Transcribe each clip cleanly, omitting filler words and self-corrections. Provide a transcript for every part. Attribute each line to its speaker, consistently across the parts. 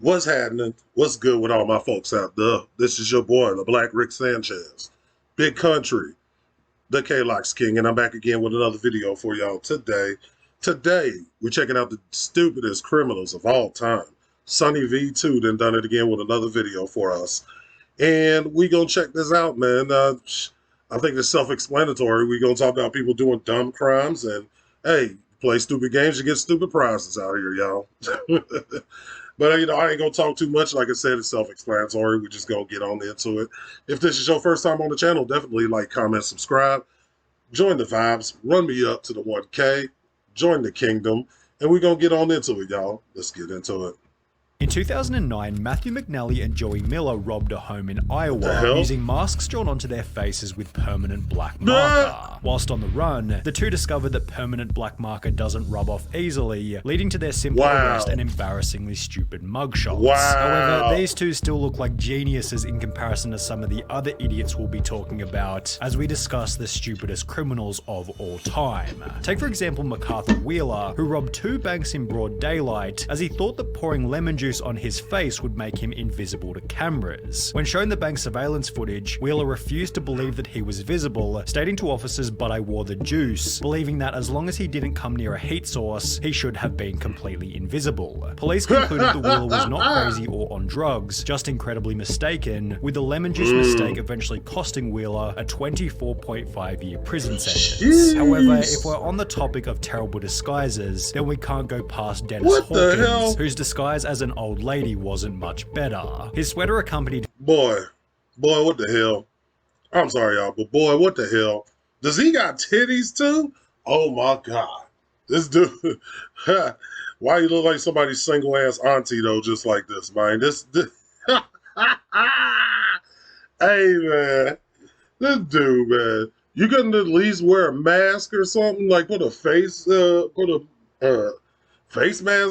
Speaker 1: What's happening? What's good with all my folks out there? This is your boy, the Black Rick Sanchez. Big country, the K-Locs King, and I'm back again with another video for y'all today. Today, we're checking out the stupidest criminals of all time. Sonny V2 done it again with another video for us. And we gonna check this out, man. I think it's self-explanatory. We gonna talk about people doing dumb crimes and, hey, play stupid games, you get stupid prizes out here, y'all. But, I ain't going to talk too much. Like I said, it's self-explanatory. We just going to get on into it. If this is your first time on the channel, definitely like, comment, subscribe. Join the vibes. Run me up to the 1K. Join the kingdom. And we're going to get on into it, y'all. Let's get into it.
Speaker 2: In 2009, Matthew McNally and Joey Miller robbed a home in Iowa using masks drawn onto their faces with permanent black marker. Whilst on the run, the two discovered that permanent black marker doesn't rub off easily, leading to their simple arrest and embarrassingly stupid mugshots. However, these two still look like geniuses in comparison to some of the other idiots we'll be talking about as we discuss the stupidest criminals of all time. Take for example MacArthur Wheeler, who robbed two banks in broad daylight as he thought that pouring lemon juice on his face would make him invisible to cameras. When shown the bank surveillance footage, Wheeler refused to believe that he was visible, stating to officers, "But I wore the juice," believing that as long as he didn't come near a heat source, he should have been completely invisible. Police concluded that Wheeler was not crazy or on drugs, just incredibly mistaken, with the lemon juice mistake eventually costing Wheeler a 24.5-year prison sentence. However, if we're on the topic of terrible disguises, then we can't go past Dennis Hawkins, whose disguise as an old lady wasn't much better. His sweater accompanied—
Speaker 1: Boy, what the hell? I'm sorry, y'all, but boy, what the hell? Does he got titties too? Oh my God. This dude, why you look like somebody's single ass auntie though, just like this, man? This hey man, this dude, man, you couldn't at least wear a mask or something, like put a face mask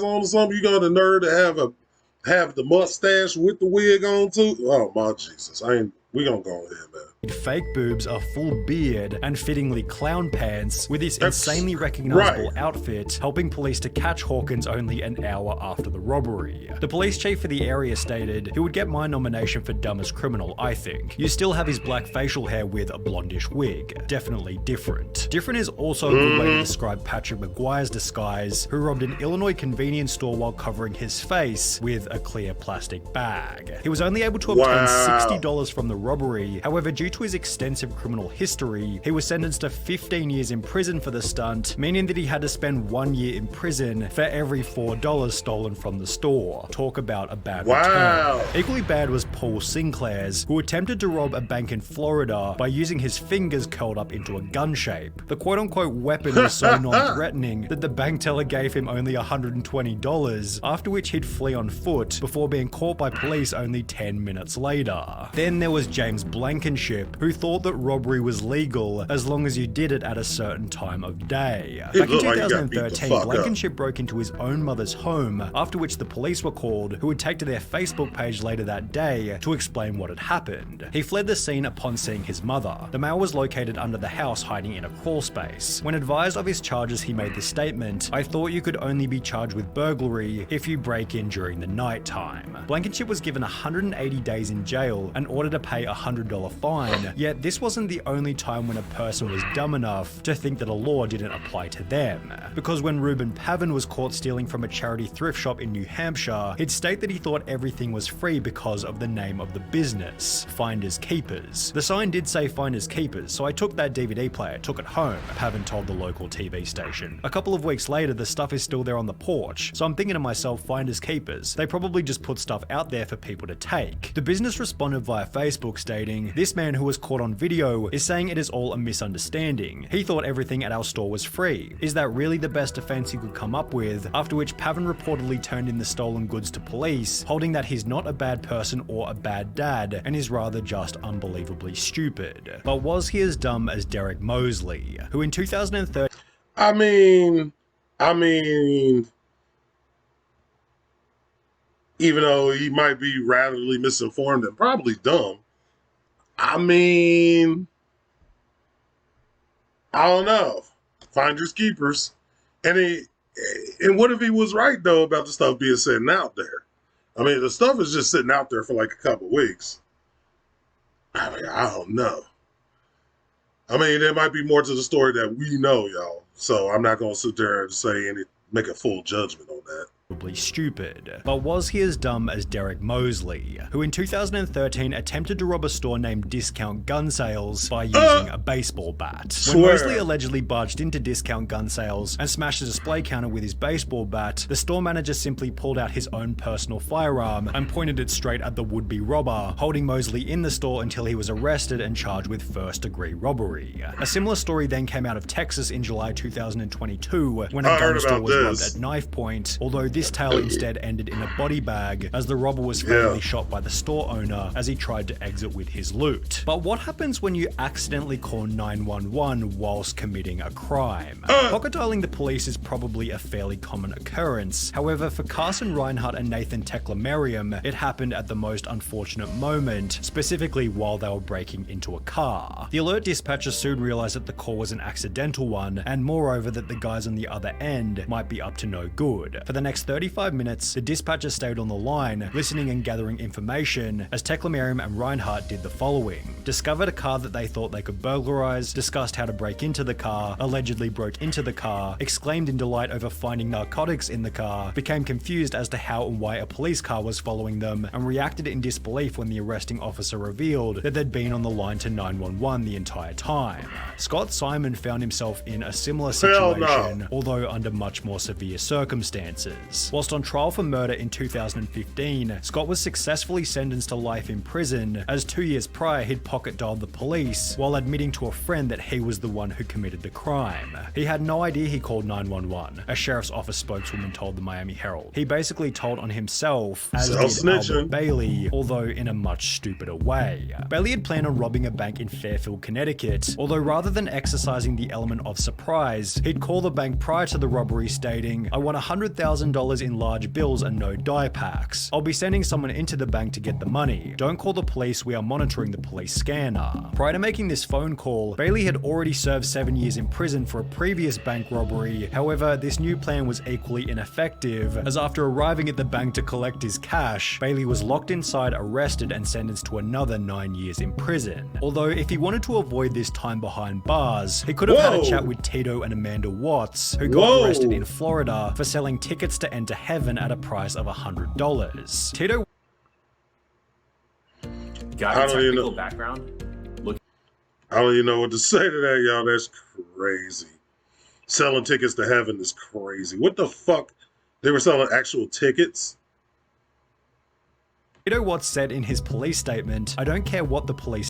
Speaker 1: on or something? You got the nerve to have the mustache with the wig on too? Oh my Jesus, we gonna go ahead, man.
Speaker 2: Fake boobs, a full beard, and fittingly clown pants, with this insanely recognizable outfit helping police to catch Hawkins only an hour after the robbery. The police chief for the area stated, "He would get my nomination for dumbest criminal, I think. You still have his black facial hair with a blondish wig. Definitely different." Different is also a good way to describe Patrick McGuire's disguise, who robbed an Illinois convenience store while covering his face with a clear plastic bag. He was only able to obtain $60 from the robbery. However, due to his extensive criminal history, he was sentenced to 15 years in prison for the stunt, meaning that he had to spend 1 year in prison for every $4 stolen from the store. Talk about a bad return. Equally bad was Paul Sinclair's, who attempted to rob a bank in Florida by using his fingers curled up into a gun shape. The quote-unquote weapon was so non-threatening that the bank teller gave him only $120, after which he'd flee on foot before being caught by police only 10 minutes later. Then there was James Blankenship, who thought that robbery was legal as long as you did it at a certain time of day. Back in 2013, Blankenship broke into his own mother's home, after which the police were called, who would take to their Facebook page later that day to explain what had happened. He fled the scene upon seeing his mother. The male was located under the house hiding in a crawl space. When advised of his charges, he made this statement, "I thought you could only be charged with burglary if you break in during the night time." Blankenship was given 180 days in jail and ordered to pay a $100 fine, yet this wasn't the only time when a person was dumb enough to think that a law didn't apply to them. Because when Reuben Pavin was caught stealing from a charity thrift shop in New Hampshire, he'd state that he thought everything was free because of the name of the business, Finders Keepers. The sign did say Finders Keepers, so I took that DVD player, took it home, Pavin told the local TV station. A couple of weeks later, the stuff is still there on the porch, so I'm thinking to myself, Finders Keepers, they probably just put stuff out there for people to take. The business responded via Facebook stating, "This man who was caught on video is saying it is all a misunderstanding. He thought everything at our store was free. Is that really the best defense you could come up with?" After which Pavin reportedly turned in the stolen goods to police, holding that he's not a bad person or a bad dad, and is rather just unbelievably stupid. But was he as dumb as Derek Mosley, who in 2013—
Speaker 1: I mean, even though he might be radically misinformed and probably dumb, I don't know. Finders keepers. And what if he was right though about the stuff being said out there? I mean, the stuff is just sitting out there for like a couple weeks. I mean, I don't know. I mean, there might be more to the story that we know, y'all. So I'm not going to sit there and say make a full judgment on that.
Speaker 2: Probably stupid. But was he as dumb as Derek Mosley, who in 2013 attempted to rob a store named Discount Gun Sales by using a baseball bat? When Mosley allegedly barged into Discount Gun Sales and smashed a display counter with his baseball bat, the store manager simply pulled out his own personal firearm and pointed it straight at the would-be robber, holding Mosley in the store until he was arrested and charged with first-degree robbery. A similar story then came out of Texas in July 2022 when a gun store was robbed at knife point, although this tale instead ended in a body bag as the robber was fatally shot by the store owner as he tried to exit with his loot. But what happens when you accidentally call 911 whilst committing a crime? Pocket dialing the police is probably a fairly common occurrence. However, for Carson Reinhardt and Nathan Teklemariam, it happened at the most unfortunate moment, specifically while they were breaking into a car. The alert dispatcher soon realized that the call was an accidental one, and moreover that the guys on the other end might be up to no good. For the next 35 minutes, the dispatcher stayed on the line, listening and gathering information, as Teklemariam and Reinhardt did the following. Discovered a car that they thought they could burglarize, discussed how to break into the car, allegedly broke into the car, exclaimed in delight over finding narcotics in the car, became confused as to how and why a police car was following them, and reacted in disbelief when the arresting officer revealed that they'd been on the line to 911 the entire time. Scott Simon found himself in a similar situation, although under much more severe circumstances. Whilst on trial for murder in 2015, Scott was successfully sentenced to life in prison, as 2 years prior he'd pocket dialed the police while admitting to a friend that he was the one who committed the crime. He had no idea he called 911, a sheriff's office spokeswoman told the Miami Herald. He basically told on himself, as did Albert Bailey, although in a much stupider way. Bailey had planned on robbing a bank in Fairfield, Connecticut, although rather than exercising the element of surprise, he'd call the bank prior to the robbery stating, "I want $100,000 in large bills and no die packs. I'll be sending someone into the bank to get the money. Don't call the police, we are monitoring the police scanner." Prior to making this phone call, Bailey had already served 7 years in prison for a previous bank robbery. However, this new plan was equally ineffective, as after arriving at the bank to collect his cash, Bailey was locked inside, arrested, and sentenced to another 9 years in prison. Although, if he wanted to avoid this time behind bars, he could have had a chat with Tito and Amanda Watts, who got arrested in Florida for selling tickets to enter heaven at a price of $100. Tito
Speaker 3: got a technical background.
Speaker 1: I don't even know what to say to that, y'all. That's crazy. Selling tickets to heaven is crazy. What the fuck? They were selling actual tickets?
Speaker 2: Tito Watts said in his police statement, "I don't care what the police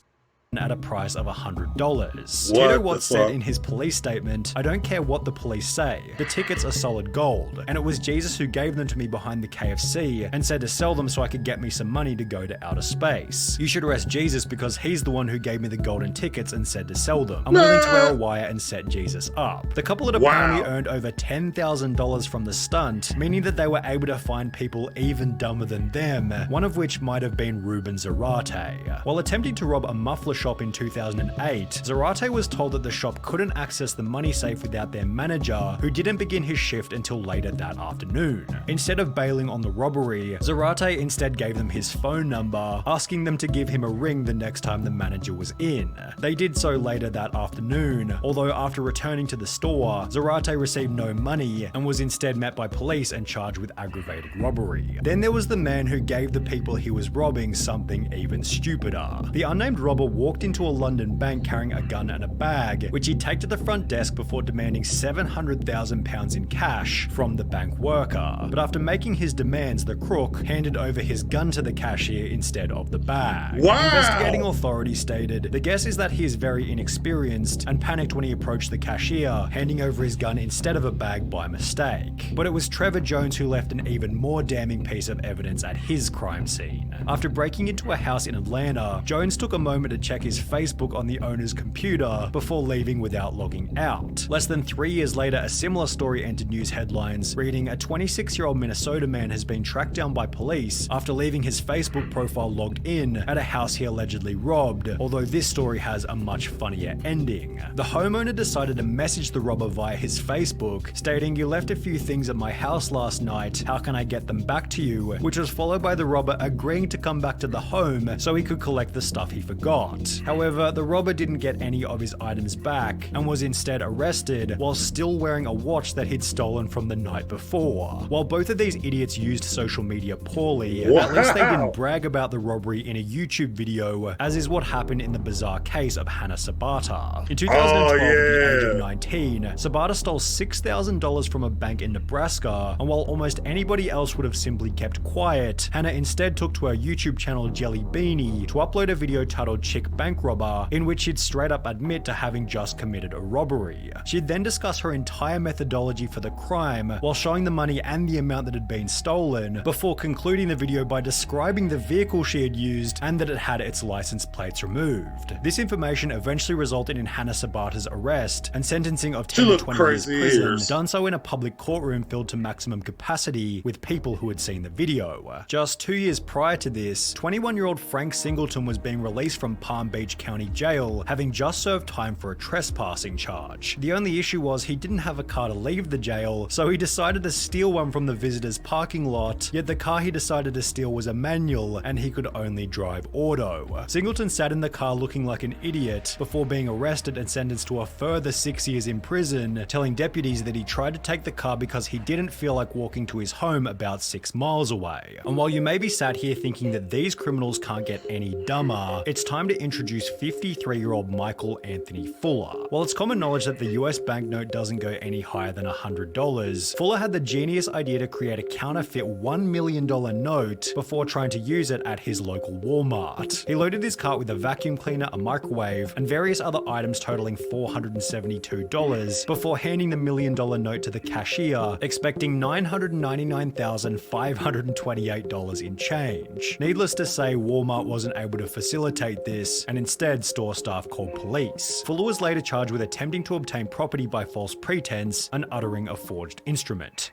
Speaker 2: at a price of $100. Tito Watts said in his police statement, "I don't care what the police say. The tickets are solid gold. And it was Jesus who gave them to me behind the KFC and said to sell them so I could get me some money to go to outer space. You should arrest Jesus because he's the one who gave me the golden tickets and said to sell them. I'm willing to wear a wire and set Jesus up." The couple had apparently earned over $10,000 from the stunt, meaning that they were able to find people even dumber than them, one of which might have been Ruben Zarate. While attempting to rob a muffler shop in 2008, Zarate was told that the shop couldn't access the money safe without their manager, who didn't begin his shift until later that afternoon. Instead of bailing on the robbery, Zarate instead gave them his phone number, asking them to give him a ring the next time the manager was in. They did so later that afternoon, although after returning to the store, Zarate received no money and was instead met by police and charged with aggravated robbery. Then there was the man who gave the people he was robbing something even stupider. The unnamed robber walked into a London bank carrying a gun and a bag, which he'd take to the front desk before demanding £700,000 in cash from the bank worker. But after making his demands, the crook handed over his gun to the cashier instead of the bag. Investigating authorities stated, "The guess is that he is very inexperienced and panicked when he approached the cashier, handing over his gun instead of a bag by mistake." But it was Trevor Jones who left an even more damning piece of evidence at his crime scene. After breaking into a house in Atlanta, Jones took a moment to check check his Facebook on the owner's computer before leaving without logging out. Less than 3 years later, a similar story entered news headlines, reading, "A 26-year-old Minnesota man has been tracked down by police after leaving his Facebook profile logged in at a house he allegedly robbed," although this story has a much funnier ending. The homeowner decided to message the robber via his Facebook, stating, "You left a few things at my house last night, how can I get them back to you?" which was followed by the robber agreeing to come back to the home so he could collect the stuff he forgot. However, the robber didn't get any of his items back and was instead arrested while still wearing a watch that he'd stolen from the night before. While both of these idiots used social media poorly, at least they didn't brag about the robbery in a YouTube video, as is what happened in the bizarre case of Hannah Sabata. In 2012, at the age of 19, Sabata stole $6,000 from a bank in Nebraska, and while almost anybody else would have simply kept quiet, Hannah instead took to her YouTube channel Jelly Beanie to upload a video titled Chick Bank Robber, in which she'd straight up admit to having just committed a robbery. She'd then discuss her entire methodology for the crime while showing the money and the amount that had been stolen, before concluding the video by describing the vehicle she had used and that it had its license plates removed. This information eventually resulted in Hannah Sabata's arrest and sentencing of 10 to 20 years prison, done so in a public courtroom filled to maximum capacity with people who had seen the video. Just 2 years prior to this, 21-year-old Frank Singleton was being released from Palm Beach County Jail, having just served time for a trespassing charge. The only issue was he didn't have a car to leave the jail, so he decided to steal one from the visitors' parking lot, yet the car he decided to steal was a manual and he could only drive auto. Singleton sat in the car looking like an idiot before being arrested and sentenced to a further 6 years in prison, telling deputies that he tried to take the car because he didn't feel like walking to his home about 6 miles away. And while you may be sat here thinking that these criminals can't get any dumber, it's time to introduce 53-year-old Michael Anthony Fuller. While it's common knowledge that the US banknote doesn't go any higher than $100, Fuller had the genius idea to create a counterfeit $1 million note before trying to use it at his local Walmart. He loaded his cart with a vacuum cleaner, a microwave, and various other items totaling $472 before handing the $1 million note to the cashier, expecting $999,528 in change. Needless to say, Walmart wasn't able to facilitate this, and instead store staff called police. Fuller was later charged with attempting to obtain property by false pretense and uttering a forged instrument.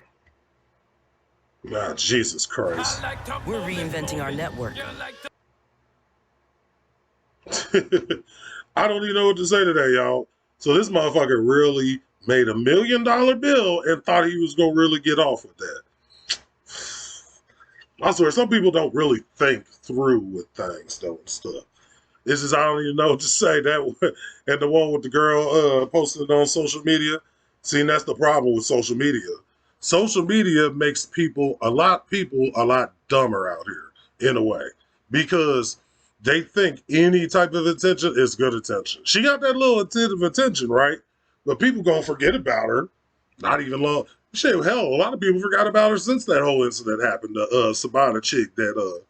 Speaker 1: Ah, Jesus Christ.
Speaker 4: We're reinventing our network.
Speaker 1: I don't even know what to say today, y'all. So this motherfucker really made $1 million bill and thought he was gonna really get off with that. I swear, some people don't really think through with things though and stuff. It's just, I don't even know what to say. That and the one with the girl posted on social media. See, and that's the problem with social media. Social media makes a lot dumber out here in a way, because they think any type of attention is good attention. She got that little attentive attention, right? But people gonna forget about her. Not even long. Shit, hell, a lot of people forgot about her since that whole incident happened. The Sabata chick that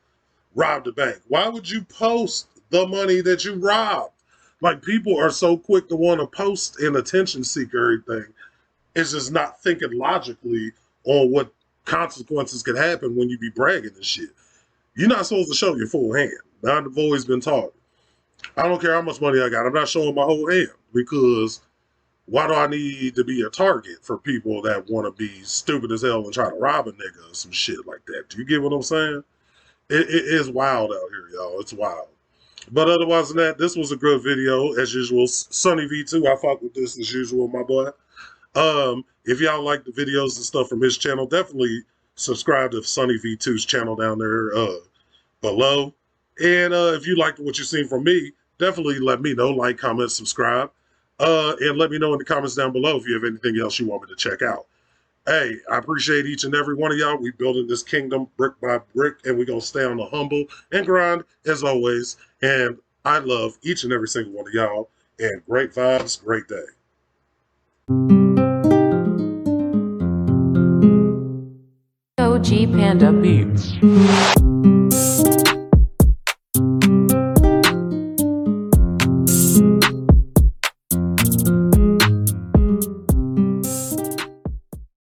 Speaker 1: robbed the bank. Why would you post the money that you robbed? Like, people are so quick to want to post and attention seek everything. It's just not thinking logically on what consequences could happen when you be bragging and shit. You're not supposed to show your full hand. I've always been taught. I don't care how much money I got. I'm not showing my whole hand, because why do I need to be a target for people that want to be stupid as hell and try to rob a nigga or some shit like that? Do you get what I'm saying? It is wild out here, y'all. It's wild. But otherwise than that, this was a good video, as usual. Sunny V2, I fuck with this as usual, my boy. If y'all like the videos and stuff from his channel, definitely subscribe to Sunny V2's channel down there below. And if you liked what you've seen from me, definitely let me know. Like, comment, subscribe. And let me know in the comments down below if you have anything else you want me to check out. Hey, I appreciate each and every one of y'all. We building this kingdom brick by brick, and we're going to stay on the humble and grind as always. And I love each and every single one of y'all. And great vibes, great day.
Speaker 5: OG Panda Beats.